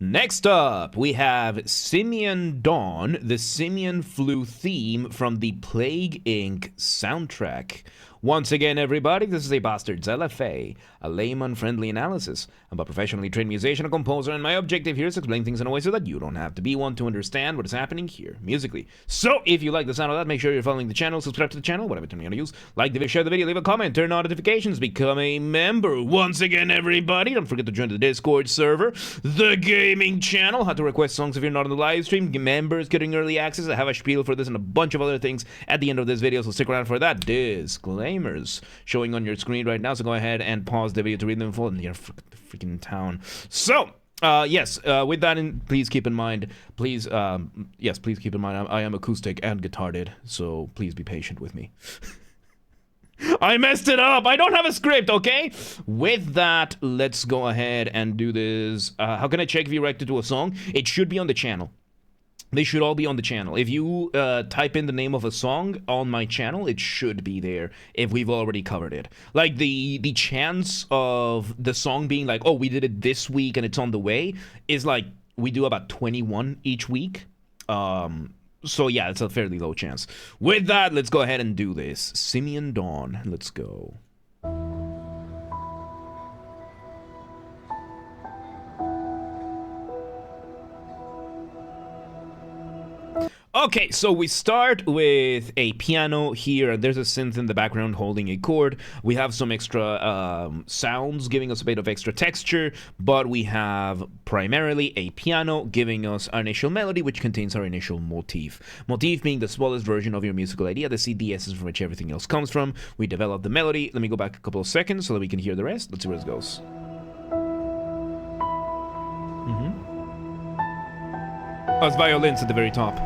Next up, we have Simian Dawn, the Simian Flu theme from the Plague Inc. soundtrack. Once again, everybody, this is a Basterd's LFA, a layman-friendly analysis. I'm a professionally trained musician and composer, and my objective here is to explain things in a way so that you don't have to be one to understand what is happening here, musically. So, if you like the sound of that, make sure you're following the channel, subscribe to the channel, whatever term you want to use. Like the video, share the video, leave a comment, turn on notifications, become a member. Once again, everybody, don't forget to join the Discord server, the gaming channel, how to request songs if you're not on the live stream, members getting early access. I have a spiel for this and a bunch of other things at the end of this video, so stick around for that. Disclaimers showing on your screen right now, so go ahead and pause the video to read them in full, and you're freaking town. So, yes, with that please keep in mind, please keep in mind, I am acoustic and guitarded, so please be patient with me. I messed it up! I don't have a script, okay? With that, let's go ahead and do this. How can I check if you reacted to a song? It should be on the channel. They should all be on the channel. If you type in the name of a song on my channel, it should be there if we've already covered it. Like, the chance of the song being like, oh, we did it this week and it's on the way, is like, we do about 21 each week. So yeah, it's a fairly low chance. With that, let's go ahead and do this. Simian Dawn, let's go. Okay, so we start with a piano here, and there's a synth in the background holding a chord. We have some extra sounds giving us a bit of extra texture, but we have primarily a piano giving us our initial melody, which contains our initial motif. Motif being the smallest version of your musical idea, the CDS is from which everything else comes from. We develop the melody. Let me go back a couple of seconds so that we can hear the rest. Let's see where this goes. Oh, it's violins at the very top.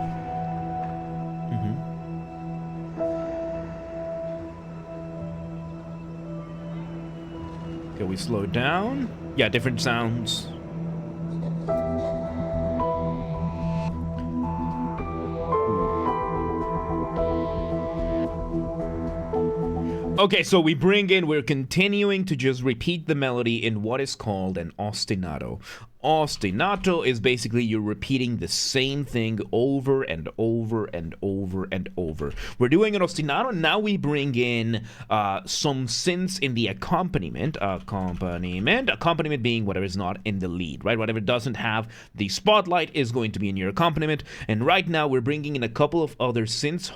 Okay, we slow down. Yeah, different sounds. Okay, so we're continuing to just repeat the melody in what is called an ostinato. Ostinato is basically you're repeating the same thing over and over and over and over. We're doing an ostinato, and now we bring in some synths in the accompaniment. Accompaniment being whatever is not in the lead, right? Whatever doesn't have the spotlight is going to be in your accompaniment. And right now we're bringing in a couple of other synths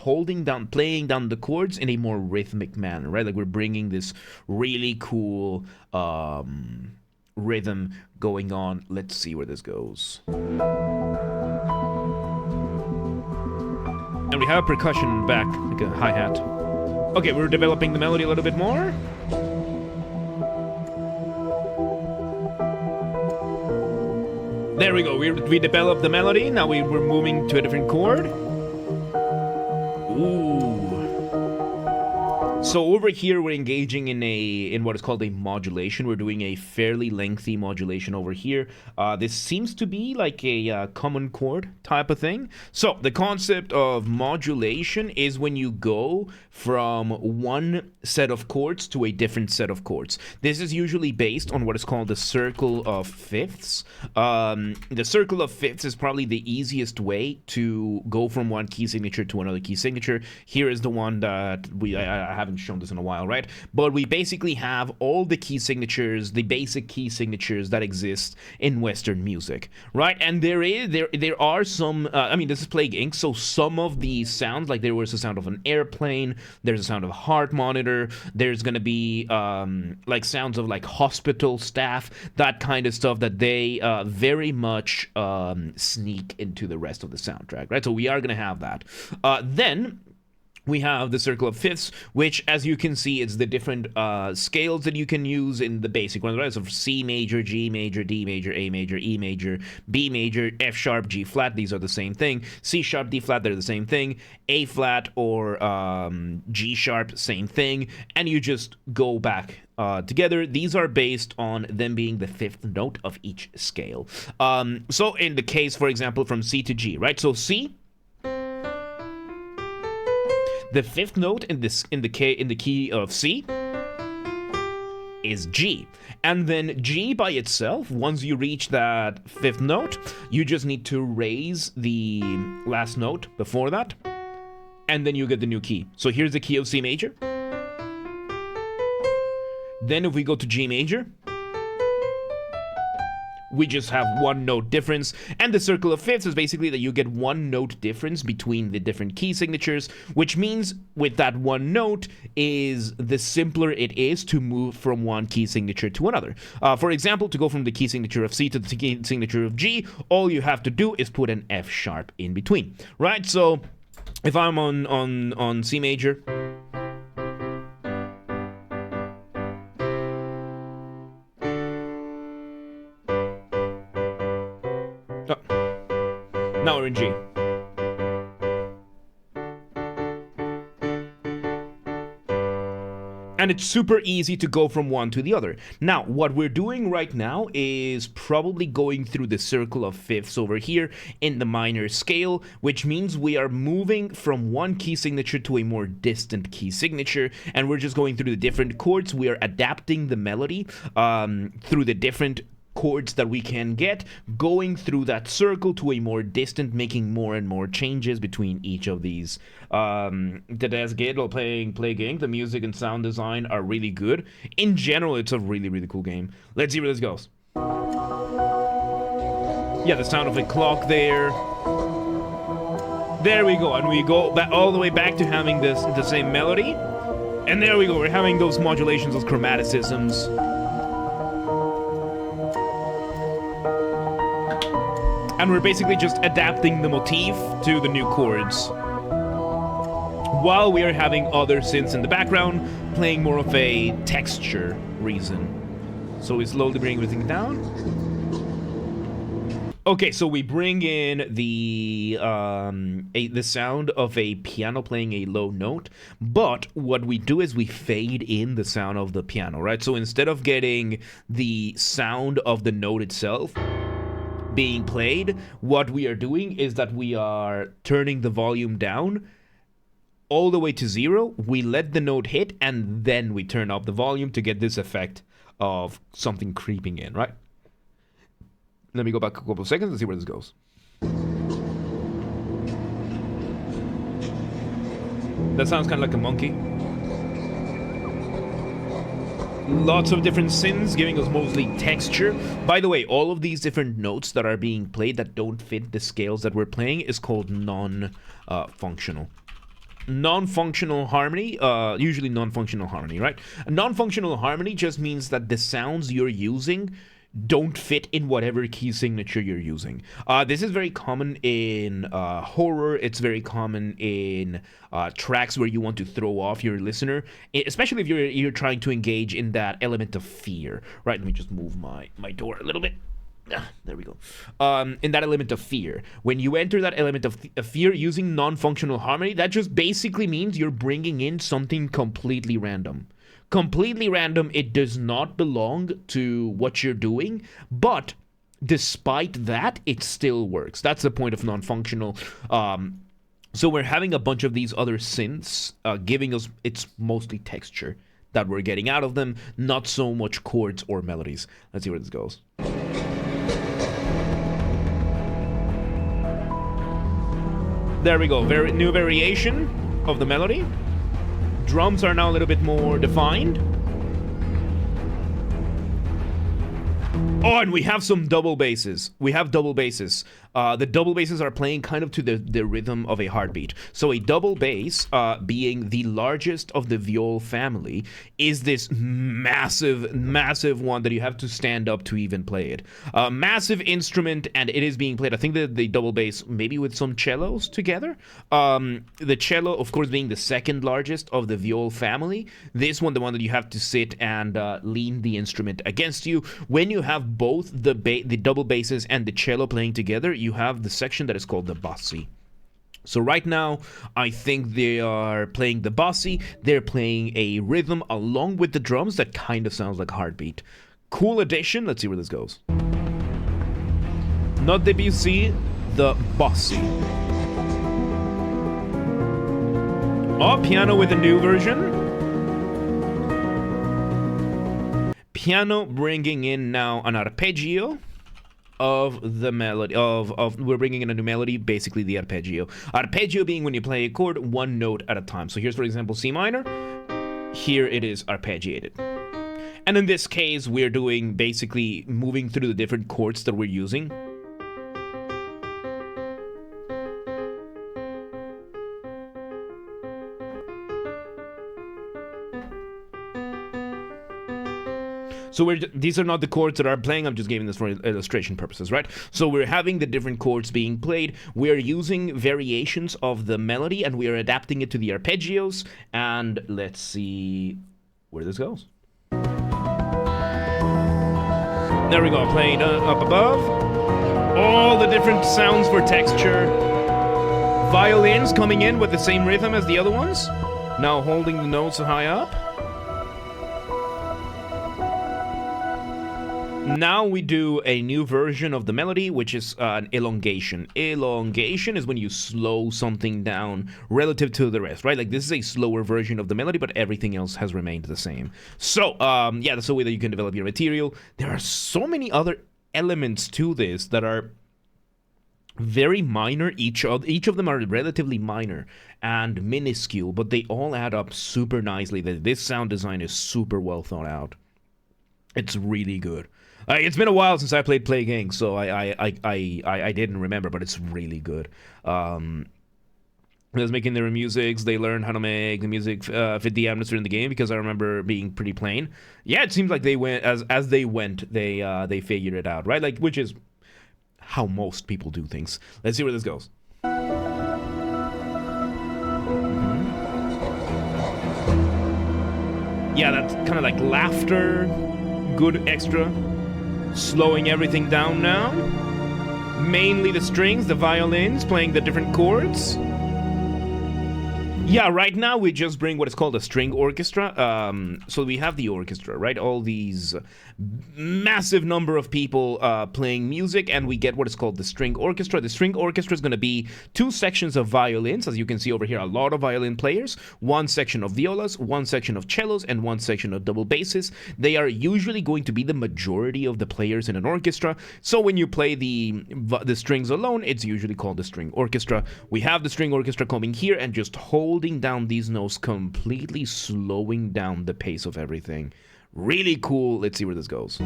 playing down the chords in a more rhythmic manner, right? Like we're bringing this really cool rhythm going on. Let's see where this goes. And we have percussion back, like a hi-hat. Okay, we're developing the melody a little bit more. There we go. We developed the melody. Now we're moving to a different chord. Ooh. So over here, we're engaging in what is called a modulation. We're doing a fairly lengthy modulation over here. This seems to be like a common chord type of thing. So the concept of modulation is when you go from one set of chords to a different set of chords. This is usually based on what is called the circle of fifths. The circle of fifths is probably the easiest way to go from one key signature to another key signature. Here is the one that I haven't shown this in a while, right? But we basically have all the key signatures, the basic key signatures that exist in Western music, right? And there are some, I mean, this is Plague Inc., so some of these sounds, like there was a sound of an airplane, there's a sound of a heart monitor, there's gonna be like sounds of like hospital staff, that kind of stuff that they very much sneak into the rest of the soundtrack, right? So we are gonna have that. Then we have the circle of fifths, which, as you can see, it's the different scales that you can use in the basic ones, right? So C major, G major, D major, A major, E major, B major, F sharp, G flat, these are the same thing. C sharp, D flat, they're the same thing. A flat or G sharp, same thing. And you just go back together. These are based on them being the fifth note of each scale. So in the case, for example, from C to G, right? So C, the fifth note in the key of C is G. And then G by itself, once you reach that 5th note, you just need to raise the last note before that, and then you get the new key. So here's the key of C major. Then if we go to G major, we just have one note difference, and the circle of fifths is basically that you get one note difference between the different key signatures, which means with that one note is the simpler it is to move from one key signature to another. For example, to go from the key signature of C to the key signature of G, all you have to do is put an F sharp in between, right? So if I'm on C major, now we're in G. And it's super easy to go from one to the other. Now, what we're doing right now is probably going through the circle of fifths over here in the minor scale, which means we are moving from one key signature to a more distant key signature, and we're just going through the different chords. We are adapting the melody through the different chords that we can get, going through that circle to a more distant, making more and more changes between each of these. Today's Gate while playing game, the music and sound design are really good. In general, it's a really, really cool game. Let's see where this goes. Yeah, the sound of a clock there. There we go, and we go back all the way back to having the same melody. And there we go, we're having those modulations, those chromaticisms. And we're basically just adapting the motif to the new chords, while we are having other synths in the background playing more of a texture reason. So we slowly bring everything down. Okay, so we bring in the sound of a piano playing a low note, but what we do is we fade in the sound of the piano, right? So instead of getting the sound of the note itself being played, what we are doing is that we are turning the volume down all the way to 0. We let the note hit, and then we turn up the volume to get this effect of something creeping in, right? Let me go back a couple of seconds and see where this goes. That sounds kind of like a monkey. Lots of different synths giving us mostly texture. By the way, all of these different notes that are being played that don't fit the scales that we're playing is called non-functional. Non-functional harmony, usually non-functional harmony, right? A non-functional harmony just means that the sounds you're using don't fit in whatever key signature you're using. This is very common in horror. It's very common in tracks where you want to throw off your listener, especially if you're trying to engage in that element of fear. Right, let me just move my door a little bit. There we go. In that element of fear. When you enter that element of fear using non-functional harmony, that just basically means you're bringing in something completely random. Completely random. It does not belong to what you're doing, but despite that, it still works. That's the point of non-functional. So we're having a bunch of these other synths giving us, it's mostly texture that we're getting out of them, not so much chords or melodies. Let's see where this goes. There we go. New variation of the melody. Drums are now a little bit more defined. Oh, and we have some double basses. The double basses are playing kind of to the rhythm of a heartbeat. So a double bass, being the largest of the viol family, is this massive, massive one that you have to stand up to even play it. Massive instrument, and it is being played, I think the double bass, maybe with some cellos together. The cello, of course, being the second largest of the viol family. This one, the one that you have to sit and lean the instrument against you. When you have both the double basses and the cello playing together, you have the section that is called the bassi. So right now, I think they are playing the bassi. They're playing a rhythm along with the drums that kind of sounds like a heartbeat. Cool addition. Let's see where this goes. Not Debussy, the bassi. Oh, piano with a new version. piano bringing in now an arpeggio of the melody we're bringing in a new melody, basically the arpeggio. Arpeggio being when you play a chord one note at a time. So here's, for example, C minor. Here it is arpeggiated. And in this case, we're doing basically moving through the different chords that we're using. So these are not the chords that I'm playing, I'm just giving this for illustration purposes, right? So we're having the different chords being played, we're using variations of the melody, and we are adapting it to the arpeggios, and let's see where this goes. There we go, playing up above. All the different sounds for texture. Violins coming in with the same rhythm as the other ones. Now holding the notes high up. Now we do a new version of the melody, which is an elongation. Elongation is when you slow something down relative to the rest, right? Like this is a slower version of the melody, but everything else has remained the same. So, yeah, that's the way that you can develop your material. There are so many other elements to this that are very minor. Each of them are relatively minor and minuscule, but they all add up super nicely. This sound design is super well thought out. It's really good. It's been a while since I played Plague Inc., so I didn't remember, but it's really good. They was making their musics. They learned how to make the music fit the atmosphere in the game, because I remember being pretty plain. Yeah, it seems like they went as they went. They figured it out, right? Like, which is how most people do things. Let's see where this goes. Yeah, that's kind of like laughter. Good extra. Slowing everything down now. Mainly the strings, the violins, playing the different chords. Yeah, right now we just bring what is called a string orchestra. So we have the orchestra, right? All these massive number of people playing music, and we get what is called the string orchestra. The string orchestra is going to be two sections of violins, as you can see over here, a lot of violin players, one section of violas, one section of cellos, and one section of double basses. They are usually going to be the majority of the players in an orchestra. So when you play the strings alone, it's usually called the string orchestra. We have the string orchestra coming here and just holding down these notes, completely slowing down the pace of everything. Really cool. Let's see where this goes.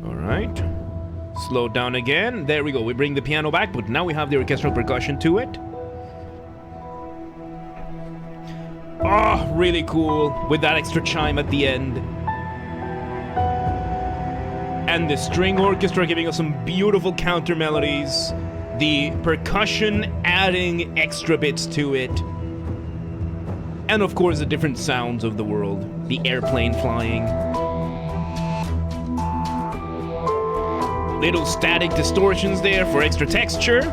Alright. Slow down again. There we go. We bring the piano back, but now we have the orchestral percussion to it. Oh, really cool. With that extra chime at the end. And the string orchestra giving us some beautiful counter melodies. The percussion adding extra bits to it. And of course the different sounds of the world. The airplane flying. Little static distortions there for extra texture.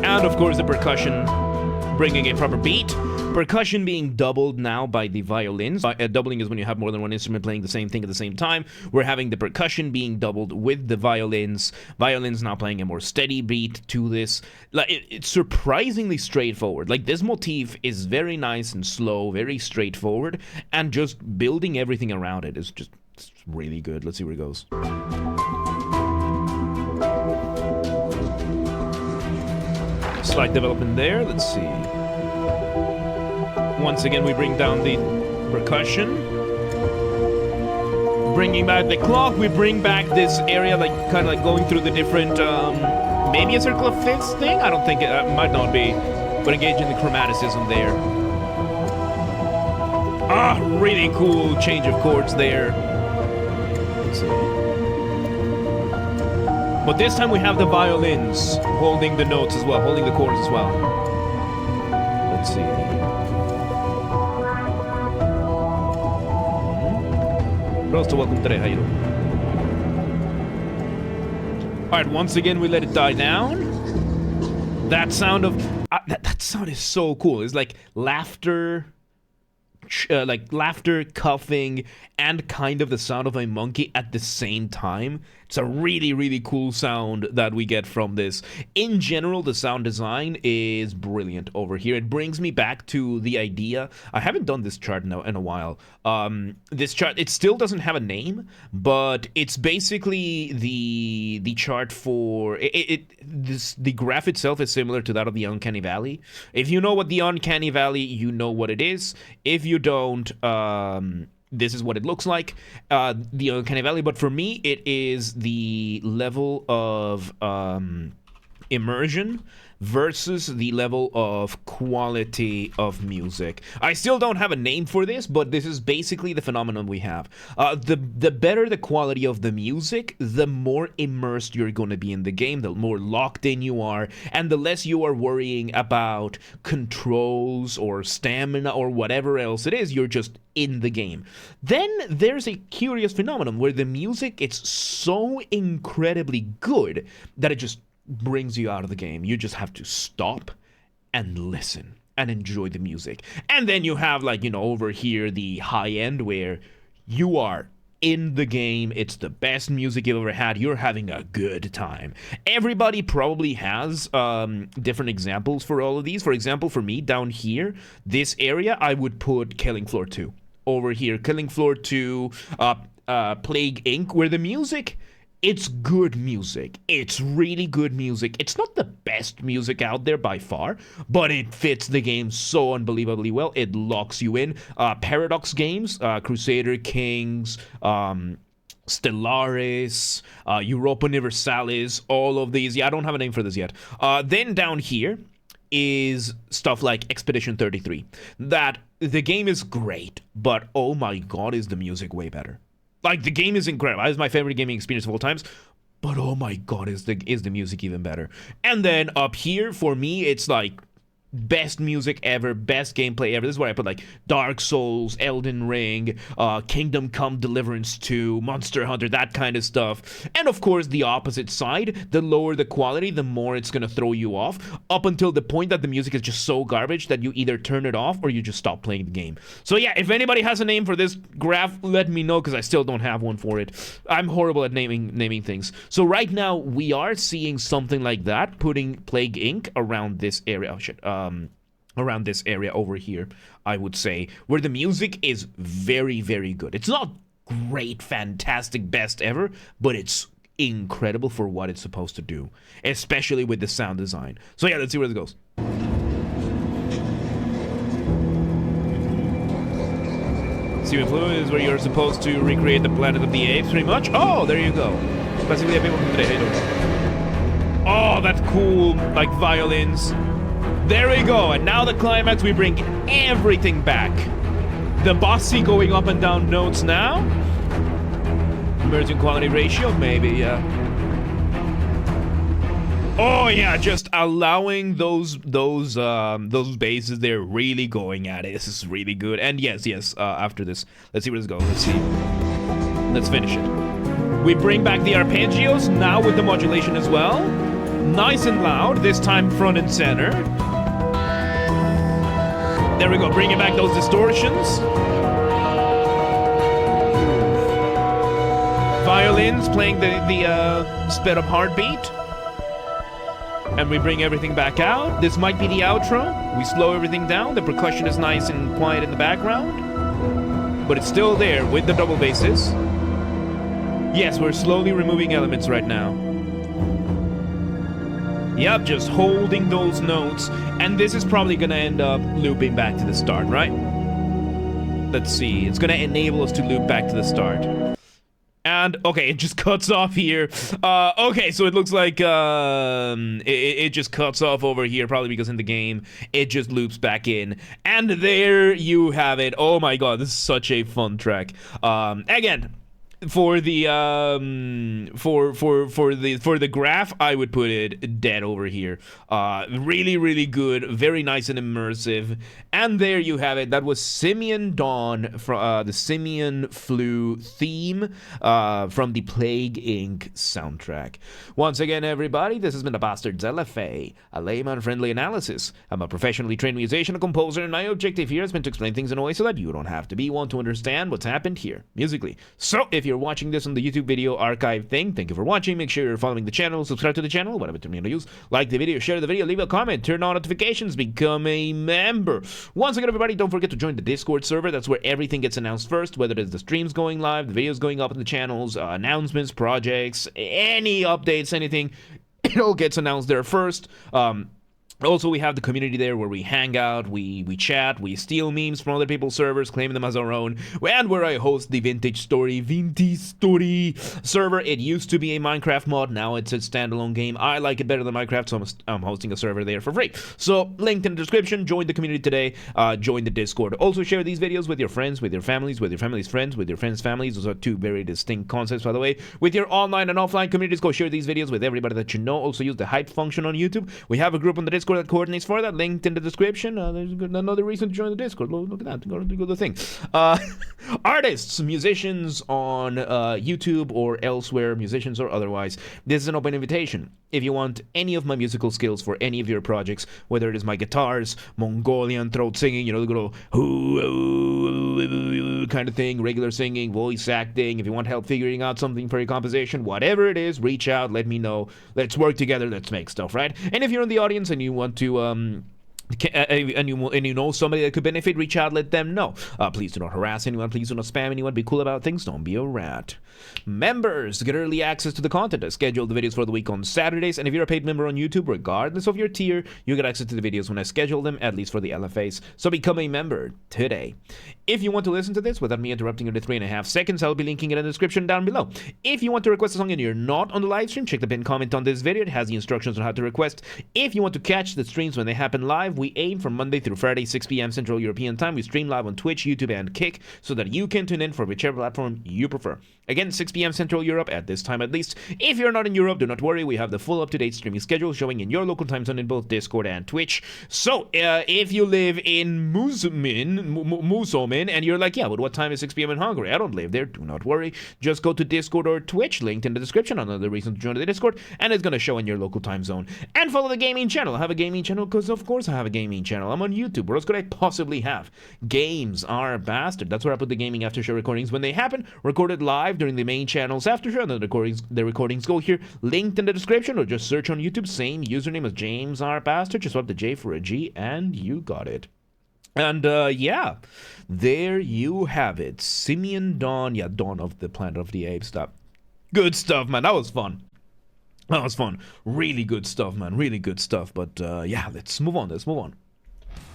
And of course the percussion bringing a proper beat. Percussion being doubled now by the violins. Doubling is when you have more than one instrument playing the same thing at the same time. We're having the percussion being doubled with the violins. Violins now playing a more steady beat to this. Like it's surprisingly straightforward. Like this motif is very nice and slow, very straightforward, and just building everything around it is just really good. Let's see where it goes. Slight development there. Let's see. Once again, we bring down the percussion. Bringing back the clock, we bring back this area, like kind of like going through the different, maybe a circle of fifths thing? I don't think it might not be, but engaging the chromaticism there. Ah, really cool change of chords there. Let's see. But this time we have the violins holding the notes as well, holding the chords as well. Let's see. Prosto, welcome today, how you doing? Alright, once again we let it die down. That sound of... that sound is so cool. It's like laughter, coughing, and kind of the sound of a monkey at the same time. It's a really, really cool sound that we get from this. In general, the sound design is brilliant over here. It brings me back to the idea. I haven't done this chart in a while. This chart, it still doesn't have a name, but it's basically the chart for the graph itself is similar to that of the Uncanny Valley. If you know what the Uncanny Valley, you know what it is. If you don't, this is what it looks like, the Uncanny Valley. But for me, it is the level of immersion versus the level of quality of music. I still don't have a name for this, but this is basically the phenomenon we have. The better the quality of the music, the more immersed you're going to be in the game, the more locked in you are, and the less you are worrying about controls or stamina or whatever else it is. You're just in the game. Then there's a curious phenomenon where the music, it's so incredibly good that it just brings you out of the game. You just have to stop and listen and enjoy the music. And then you have, like, you know, over here the high end where you are in the game. It's the best music you've ever had. You're having a good time. Everybody probably has different examples for all of these. For example, for me, down here, this area, I would put Killing Floor 2. Over here, Killing Floor 2, Plague Inc., where the music, it's good music. It's really good music. It's not the best music out there by far, but it fits the game so unbelievably well. It locks you in. Paradox games, Crusader Kings, Stellaris, Europa Universalis, all of these. Yeah, I don't have a name for this yet. Then down here is stuff like Expedition 33. That the game is great, but oh my god, is the music way better. Like, the game is incredible. That is my favorite gaming experience of all times. But oh my god, is the music even better. And then up here, for me, it's like best music ever, best gameplay ever. This is where I put, like, Dark Souls, Elden Ring, Kingdom Come Deliverance 2, Monster Hunter, that kind of stuff. And of course, the opposite side, the lower the quality, the more it's gonna throw you off, up until the point that the music is just so garbage that you either turn it off or you just stop playing the game. So yeah, if anybody has a name for this graph, let me know, because I still don't have one for it. I'm horrible at naming things. So right now, we are seeing something like that, putting Plague Inc. around this area. Oh shit. Around this area over here, I would say, where the music is very, very good. It's not great, fantastic, best ever, but it's incredible for what it's supposed to do, especially with the sound design. So yeah, let's see where this goes. Simian Fluid is where you're supposed to recreate the Planet of the Apes, pretty much. Oh, there you go. Basically, people from today. Oh, that's cool. Like violins. There we go, and now the climax, we bring everything back. The bossy going up and down notes now. Emerging quality ratio, maybe, yeah. Oh yeah, just allowing those basses, they're really going at it. This is really good. And yes, after this, let's see where this goes. Let's see. Let's finish it. We bring back the arpeggios, now with the modulation as well. Nice and loud, this time front and center. There we go, bringing back those distortions. Violins playing the sped up heartbeat. And we bring everything back out. This might be the outro. We slow everything down. The percussion is nice and quiet in the background. But it's still there with the double basses. Yes, we're slowly removing elements right now. Yep, just holding those notes. And this is probably gonna end up looping back to the start, right? Let's see. It's gonna enable us to loop back to the start. And, okay, it just cuts off here. Okay, so it looks like it just cuts off over here, probably because in the game, it just loops back in. And there you have it. Oh my god, this is such a fun track. Again, for the for the graph, I would put it dead over here. Really good, very nice and immersive. And there you have it. That was Simian Dawn from the Simian Flu theme from the Plague Inc. soundtrack. Once again, everybody, this has been the Basterd's LFA, a layman-friendly analysis. I'm a professionally trained musician and composer, and my objective here has been to explain things in a way so that you don't have to be one to understand what's happened here musically. So if you're watching this on the YouTube video archive thing, thank you for watching. Make sure you're following the channel, subscribe to the channel, whatever term you use. Like the video, share the video, leave a comment, turn on notifications, become a member. Once again, everybody, don't forget to join the Discord server. That's where everything gets announced first, whether it's the streams going live, the videos going up in the channels, announcements, projects, any updates, anything. It all gets announced there first. Also, we have the community there where we hang out, we chat, we steal memes from other people's servers, claim them as our own, and where I host the Vintage Story server. It used to be a Minecraft mod, now it's a standalone game. I like it better than Minecraft, so I'm hosting a server there for free. So, linked in the description, join the community today, join the Discord. Also, share these videos with your friends, with your families, with your family's friends, with your friends' families. Those are two very distinct concepts, by the way. With your online and offline communities, go share these videos with everybody that you know. Also, use the hype function on YouTube. We have a group on the Discord that coordinates for that, linked in the description. There's another reason to join the Discord. Look at that. Go to the thing. Artists, musicians on YouTube or elsewhere, musicians or otherwise, this is an open invitation. If you want any of my musical skills for any of your projects, whether it is my guitars, Mongolian throat singing, the little kind of thing, regular singing, voice acting, if you want help figuring out something for your composition, whatever it is, reach out, let me know. Let's work together, let's make stuff, right? And if you're in the audience and you want to and you know somebody that could benefit, reach out, let them know. Please do not harass anyone, please do not spam anyone, be cool about things, don't be a rat. Members get early access to the content. I schedule the videos for the week on Saturdays, and if you're a paid member on YouTube, regardless of your tier, you get access to the videos when I schedule them, at least for the LFAs. So become a member today. If you want to listen to this without me interrupting every 3.5 seconds, I'll be linking it in the description down below. If you want to request a song and you're not on the live stream, check the pinned comment on this video. It has the instructions on how to request. If you want to catch the streams when they happen live, we aim from Monday through Friday, 6 p.m. Central European Time. We stream live on Twitch, YouTube, and Kick so that you can tune in for whichever platform you prefer. Again, 6 p.m. Central Europe at this time at least. If you're not in Europe, do not worry. We have the full up-to-date streaming schedule showing in your local time zone in both Discord and Twitch. So, if you live in Musomin, and you're like, yeah, but what time is 6 p.m. in Hungary? I don't live there. Do not worry. Just go to Discord or Twitch, linked in the description. Another reason to join the Discord, and it's going to show in your local time zone. And follow the gaming channel. I have a gaming channel because, of course, I have a gaming channel. I'm on YouTube. What else could I possibly have? Games are Basterd. That's where I put the gaming after show recordings when they happen, recorded live during the main channel's after show, and the recordings go here, linked in the description, or just search on YouTube, same username as James R. Basterd. Just swap the J for a G, and you got it. And, yeah, there you have it. Simian Dawn. Yeah, Dawn of the Planet of the Apes. That good stuff, man. That was fun. That was fun. Really good stuff, man. Really good stuff. But, yeah, let's move on.